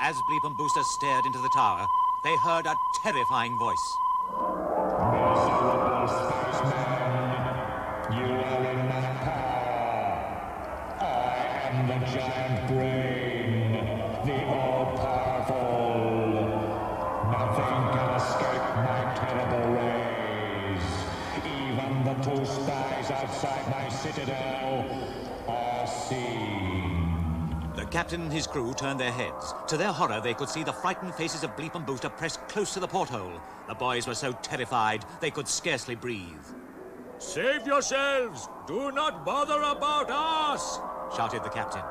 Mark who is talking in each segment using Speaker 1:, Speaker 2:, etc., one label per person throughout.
Speaker 1: As Bleep and Booster stared into the tower, they heard a terrifying voice.
Speaker 2: Miserable spaceman, you are in my power. I am the giant brain, the all-powerful. Nothing can escape my terrible rays. Even the two spies outside my citadel are seen.
Speaker 1: The captain and his crew turned their heads. To their horror, they could see the frightened faces of Bleep and Booster pressed close to the porthole. The boys were so terrified, they could scarcely breathe.
Speaker 3: Save yourselves! Do not bother about us!
Speaker 1: Shouted the captain.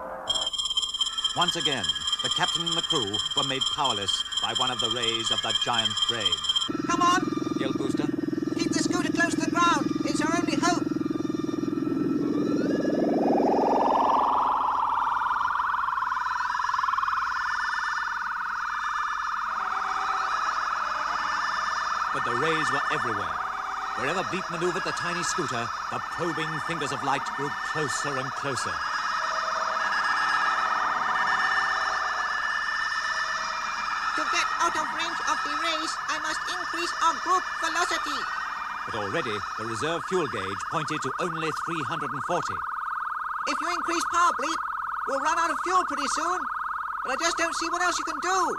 Speaker 1: Once again, the captain and the crew were made powerless by one of the rays of the giant brain.
Speaker 4: Come on!
Speaker 1: Yelled Booster.
Speaker 4: Keep the scooter close to the ground. It's our only hope.
Speaker 1: But the rays were everywhere. Wherever Bleep maneuvered the tiny scooter, the probing fingers of light grew closer and closer.
Speaker 4: To get out of range of the rays, I must increase our group velocity.
Speaker 1: But already, the reserve fuel gauge pointed to only 340.
Speaker 4: If you increase power, Bleep, we'll run out of fuel pretty soon. But I just don't see what else you can do.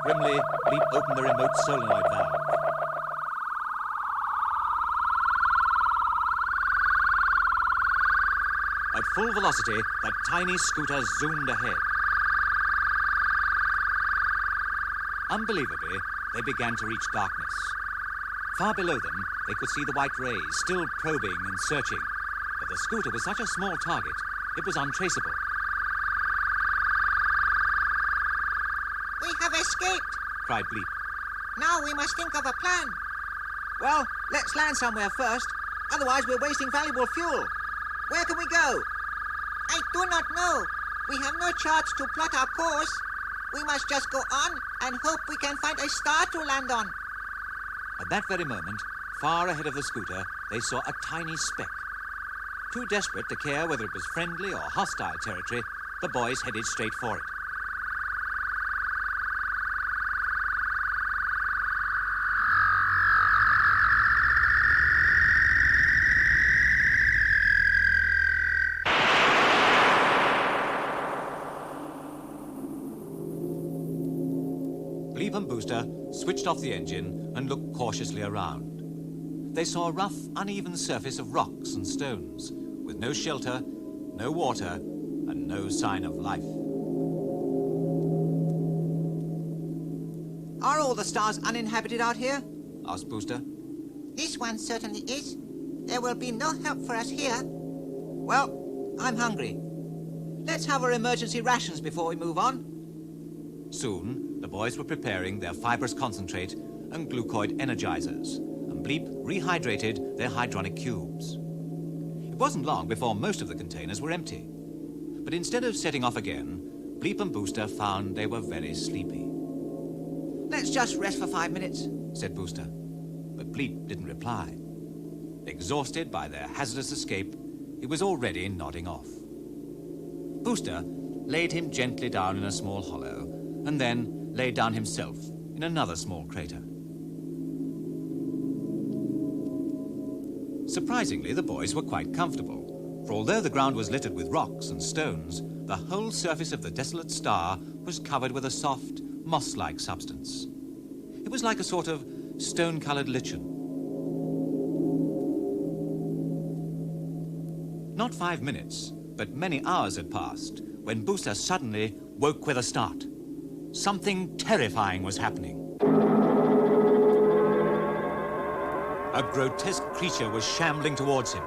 Speaker 1: Grimly, Bleep opened the remote solenoid valve. At full velocity, the tiny scooter zoomed ahead. Unbelievably, they began to reach darkness. Far below them, they could see the white rays still probing and searching. But the scooter was such a small target, it was untraceable.
Speaker 4: We have escaped.
Speaker 1: Cried Bleep.
Speaker 4: Now we must think of a plan. Well, let's land somewhere first. Otherwise, we're wasting valuable fuel. Where can we go? I do not know. We have no charts to plot our course. We must just go on and hope we can find a star to land on.
Speaker 1: At that very moment, far ahead of the scooter, they saw a tiny speck. Too desperate to care whether it was friendly or hostile territory, the boys headed straight for it. Bleep and Booster switched off the engine and looked cautiously around. They saw a rough, uneven surface of rocks and stones, with no shelter, no water, and no sign of life.
Speaker 4: Are all the stars uninhabited out here?
Speaker 1: Asked Booster.
Speaker 4: This one certainly is. There will be no help for us here. Well, I'm hungry. Let's have our emergency rations before we move on.
Speaker 1: Soon, the boys were preparing their fibrous concentrate and glucoid energizers, and Bleep rehydrated their hydronic cubes. It wasn't long before most of the containers were empty. But instead of setting off again, Bleep and Booster found they were very sleepy.
Speaker 4: Let's just rest for 5 minutes,
Speaker 1: said Booster. But Bleep didn't reply. Exhausted by their hazardous escape, he was already nodding off. Booster laid him gently down in a small hollow, and then lay down himself in another small crater. Surprisingly, the boys were quite comfortable, for although the ground was littered with rocks and stones, the whole surface of the desolate star was covered with a soft, moss-like substance. It was like a sort of stone-colored lichen. Not 5 minutes, but many hours had passed when Booster suddenly woke with a start. Something terrifying was happening. A grotesque creature was shambling towards him.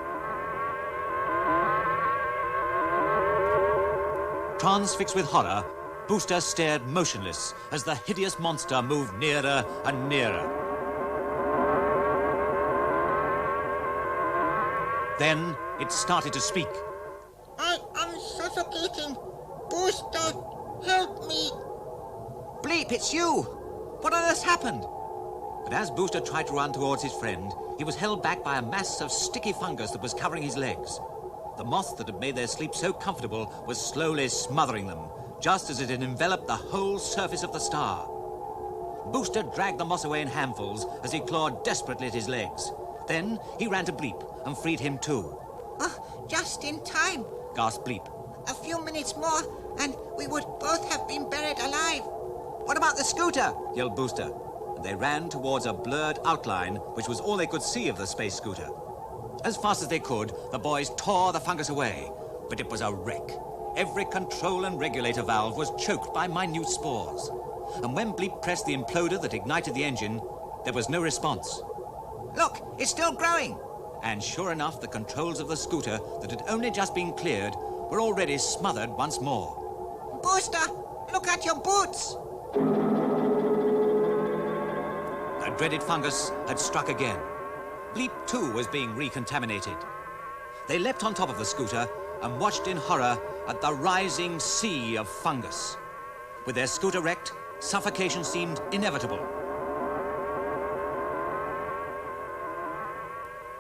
Speaker 1: Transfixed with horror, Booster stared motionless as the hideous monster moved nearer and nearer. Then it started to speak.
Speaker 4: I am suffocating. Booster, help me. Bleep, it's you! What on earth happened?
Speaker 1: But as Booster tried to run towards his friend, he was held back by a mass of sticky fungus that was covering his legs. The moss that had made their sleep so comfortable was slowly smothering them, just as it had enveloped the whole surface of the star. Booster dragged the moss away in handfuls as he clawed desperately at his legs. Then he ran to Bleep and freed him too.
Speaker 4: Oh, just in time.
Speaker 1: Gasped Bleep.
Speaker 4: A few minutes more, and we would both have been buried alive.
Speaker 1: What about the scooter? Yelled Booster. And they ran towards a blurred outline, which was all they could see of the space scooter. As fast as they could, the boys tore the fungus away, but it was a wreck. Every control and regulator valve was choked by minute spores. And when Bleep pressed the imploder that ignited the engine, there was no response. Look, it's still growing! And sure enough, the controls of the scooter that had only just been cleared were already smothered once more.
Speaker 4: Booster, look at your boots!
Speaker 1: The dreaded fungus had struck again. Bleep, too, was being recontaminated. They leapt on top of the scooter and watched in horror at the rising sea of fungus. With their scooter wrecked, suffocation seemed inevitable.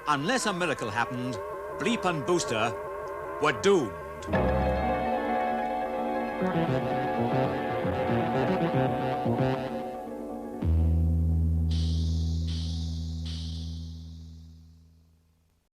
Speaker 1: Unless a miracle happened, Bleep and Booster were doomed.